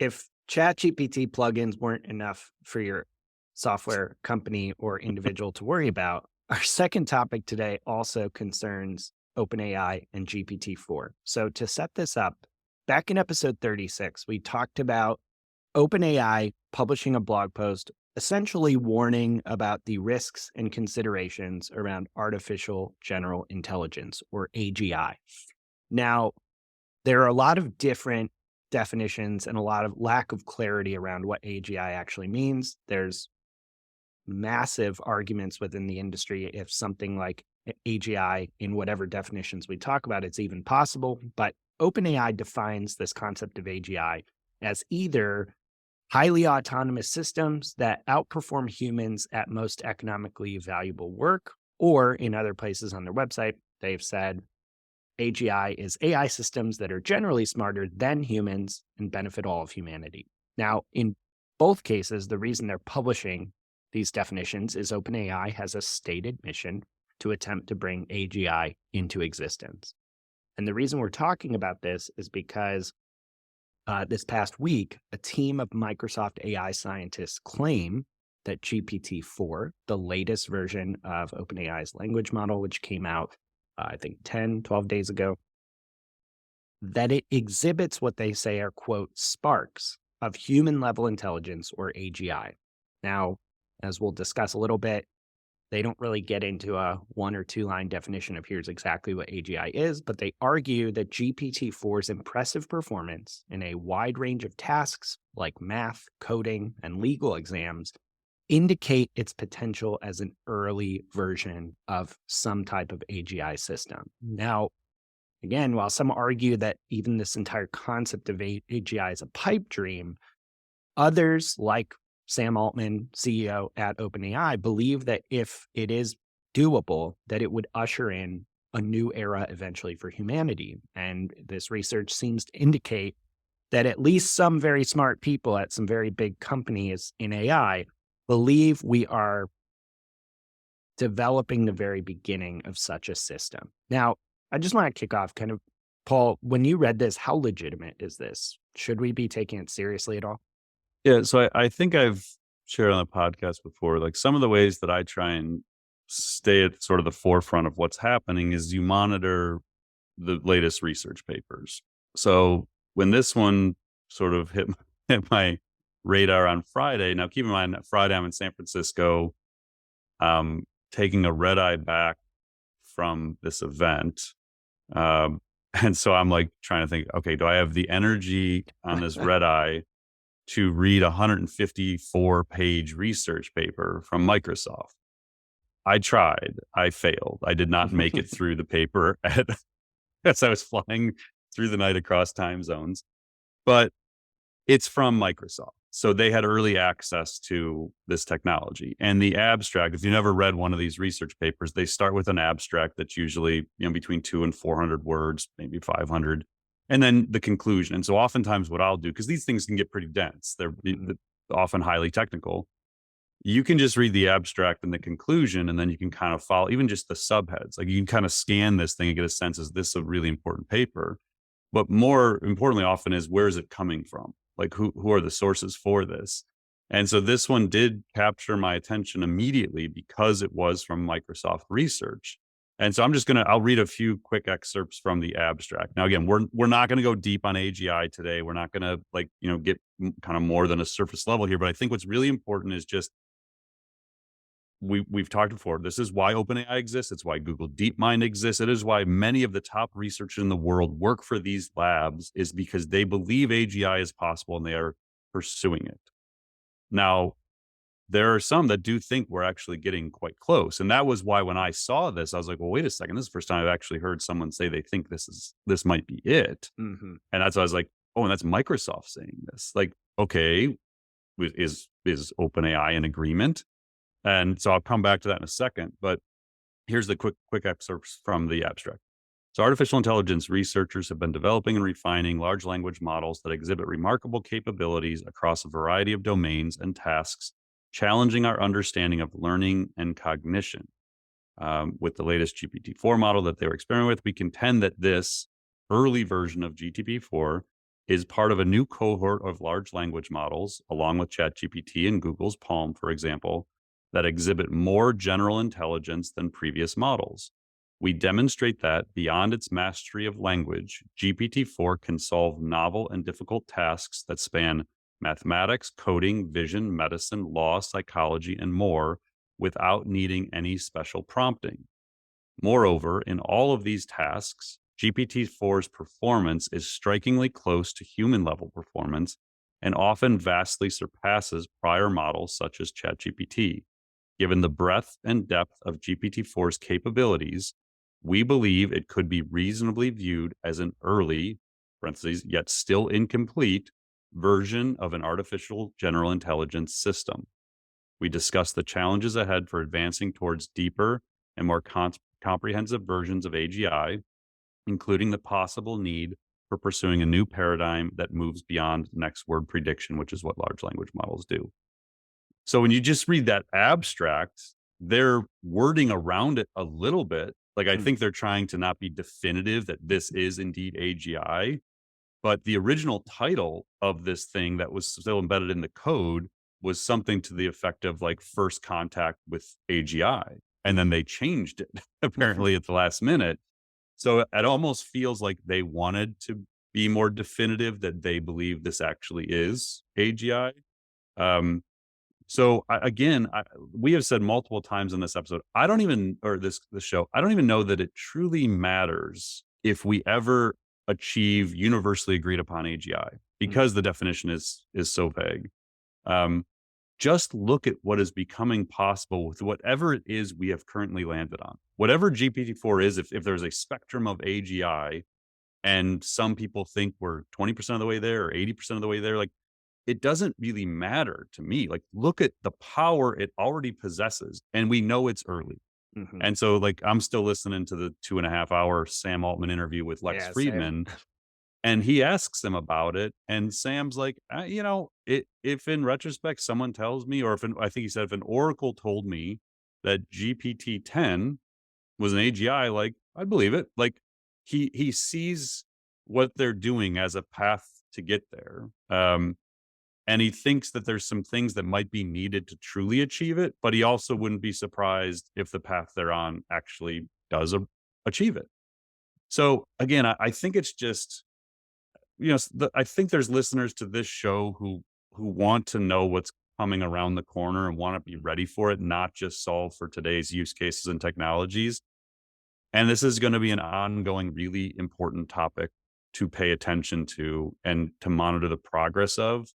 if ChatGPT plugins weren't enough for your software company or individual to worry about, our second topic today also concerns OpenAI and GPT-4. So to set this up, back in episode 36, we talked about OpenAI publishing a blog post essentially warning about the risks and considerations around artificial general intelligence, or AGI. Now, there are a lot of different definitions and a lot of lack of clarity around what AGI actually means. There's massive arguments within the industry if something like AGI, in whatever definitions we talk about, it's even possible. But OpenAI defines this concept of AGI as either highly autonomous systems that outperform humans at most economically valuable work, or in other places on their website, they've said AGI is AI systems that are generally smarter than humans and benefit all of humanity. Now, in both cases, the reason they're publishing these definitions is OpenAI has a stated mission to attempt to bring AGI into existence. And the reason we're talking about this is because this past week, a team of Microsoft AI scientists claim that GPT-4, the latest version of OpenAI's language model, which came out, I think 10, 12 days ago, that it exhibits what they say are, quote, sparks of human level intelligence, or AGI. Now, as we'll discuss a little bit, they don't really get into a 1 or 2 line definition of here's exactly what AGI is, but they argue that GPT-4's impressive performance in a wide range of tasks like math, coding, and legal exams indicate its potential as an early version of some type of AGI system. Now, again, while some argue that even this entire concept of AGI is a pipe dream, others, like Sam Altman, CEO at OpenAI, believe that if it is doable, that it would usher in a new era eventually for humanity. And this research seems to indicate that at least some very smart people at some very big companies in AI believe we are developing the very beginning of such a system. Now, I just want to kick off kind of, Paul, when you read this, how legitimate is this? Should we be taking it seriously at all? Yeah, so I think I've shared on the podcast before, like some of the ways that I try and stay at sort of the forefront of what's happening is you monitor the latest research papers. So when this one sort of hit my radar on Friday, now keep in mind that Friday I'm in San Francisco, taking a red eye back from this event. And so I'm like trying to think, okay, do I have the energy on this red eye to read a 154-page research paper from Microsoft? I tried. I failed. I did not make it through the paper as I was flying through the night across time zones. But it's from Microsoft. So they had early access to this technology. And the abstract, if you never read one of these research papers, they start with an abstract that's usually between 200 and 400 words, maybe 500. And then the conclusion. And so oftentimes what I'll do, because these things can get pretty dense, they're often highly technical. You can just read the abstract and the conclusion, and then you can kind of follow even just the subheads. Like you can kind of scan this thing and get a sense, is this a really important paper? But more importantly often is, where is it coming from? Like who are the sources for this? And so this one did capture my attention immediately because it was from Microsoft Research. And so I'll read a few quick excerpts from the abstract. Now, again, we're not going to go deep on AGI today. We're not going to get kind of more than a surface level here. But I think what's really important is just, we've talked before, this is why OpenAI exists. It's why Google DeepMind exists. It is why many of the top researchers in the world work for these labs, is because they believe AGI is possible and they are pursuing it. Now, there are some that do think we're actually getting quite close. And that was why when I saw this, I was like, well, wait a second. This is the first time I've actually heard someone say they think this might be it. Mm-hmm. And that's why I was like, oh, and that's Microsoft saying this. Like, okay, is OpenAI in agreement? And so I'll come back to that in a second. But here's the quick excerpts from the abstract. So artificial intelligence researchers have been developing and refining large language models that exhibit remarkable capabilities across a variety of domains and tasks, challenging our understanding of learning and cognition. With the latest GPT-4 model that they were experimenting with, we contend that this early version of GPT-4 is part of a new cohort of large language models, along with ChatGPT and Google's Palm, for example, that exhibit more general intelligence than previous models. We demonstrate that beyond its mastery of language, GPT-4 can solve novel and difficult tasks that span mathematics, coding, vision, medicine, law, psychology, and more without needing any special prompting. Moreover, in all of these tasks, GPT-4's performance is strikingly close to human level performance and often vastly surpasses prior models such as ChatGPT. Given the breadth and depth of GPT-4's capabilities, we believe it could be reasonably viewed as an early, parentheses, yet still incomplete, version of an artificial general intelligence system. We discuss the challenges ahead for advancing towards deeper and more comprehensive versions of AGI, including the possible need for pursuing a new paradigm that moves beyond next word prediction, which is what large language models do. So when you just read that abstract, they're wording around it a little bit. Like, I Mm. think they're trying to not be definitive that this is indeed AGI, but the original title of this thing that was still embedded in the code was something to the effect of like first contact with AGI. And then they changed it apparently at the last minute. So it almost feels like they wanted to be more definitive that they believe this actually is AGI. Um, we have said multiple times in this episode, I don't even, or this show, I don't even know that it truly matters if we ever achieve universally agreed upon AGI Mm. because the definition is so vague. Um, just look at what is becoming possible with whatever it is we have currently landed on. Whatever GPT-4 is, if there's a spectrum of AGI and some people think we're 20% of the way there or 80% of the way there, like, it doesn't really matter to me. Like, look at the power it already possesses, and we know it's early. Mhm. And so, like, I'm still listening to the 2.5 hour Sam Altman interview with Lex Yeah, same. Friedman, and he asks him about it, and Sam's like, if in retrospect someone tells me, or I think he said, if an oracle told me that GPT-10 was an AGI, like, I'd believe it. Like, he sees what they're doing as a path to get there. And he thinks that there's some things that might be needed to truly achieve it, but he also wouldn't be surprised if the path they're on actually does achieve it. So again, I think it's just, I think there's listeners to this show who want to know what's coming around the corner and want to be ready for it, not just solve for today's use cases and technologies. And this is going to be an ongoing, really important topic to pay attention to and to monitor the progress of,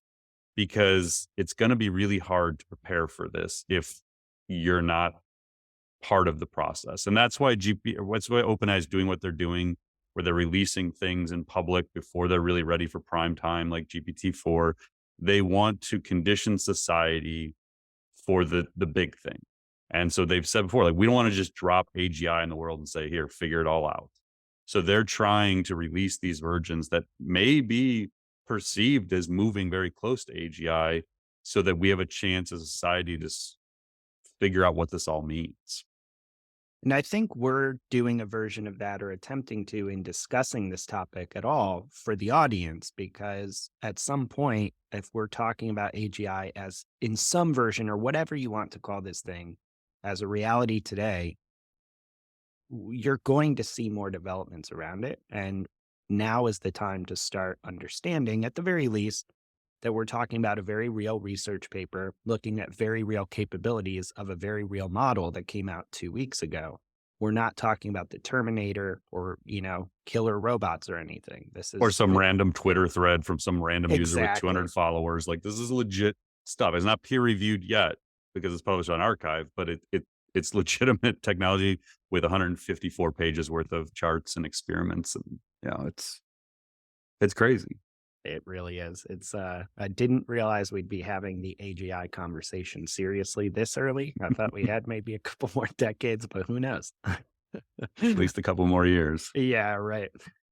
because it's going to be really hard to prepare for this if you're not part of the process. And that's why what's why OpenAI is doing what they're doing, where they're releasing things in public before they're really ready for prime time, like GPT-4. They want to condition society for the big thing. And so they've said before, like, we don't want to just drop AGI in the world and say, here, figure it all out. So they're trying to release these versions that may be perceived as moving very close to AGI so that we have a chance as a society to figure out what this all means. And I think we're doing a version of that or attempting to in discussing this topic at all for the audience, because at some point, if we're talking about AGI as in some version or whatever you want to call this thing as a reality today, you're going to see more developments around it. And now is the time to start understanding, at the very least, that we're talking about a very real research paper looking at very real capabilities of a very real model that came out 2 weeks ago. We're not talking about the Terminator or, killer robots or anything. This Or is some random Twitter thread from some random user with exactly. 200 followers. Like, this is legit stuff. It's not peer reviewed yet because it's published on archive, but it's legitimate technology with 154 pages worth of charts and experiments. And it's crazy. It really is. I didn't realize we'd be having the AGI conversation seriously this early. I thought we had maybe a couple more decades, but who knows? At least a couple more years. Yeah, right.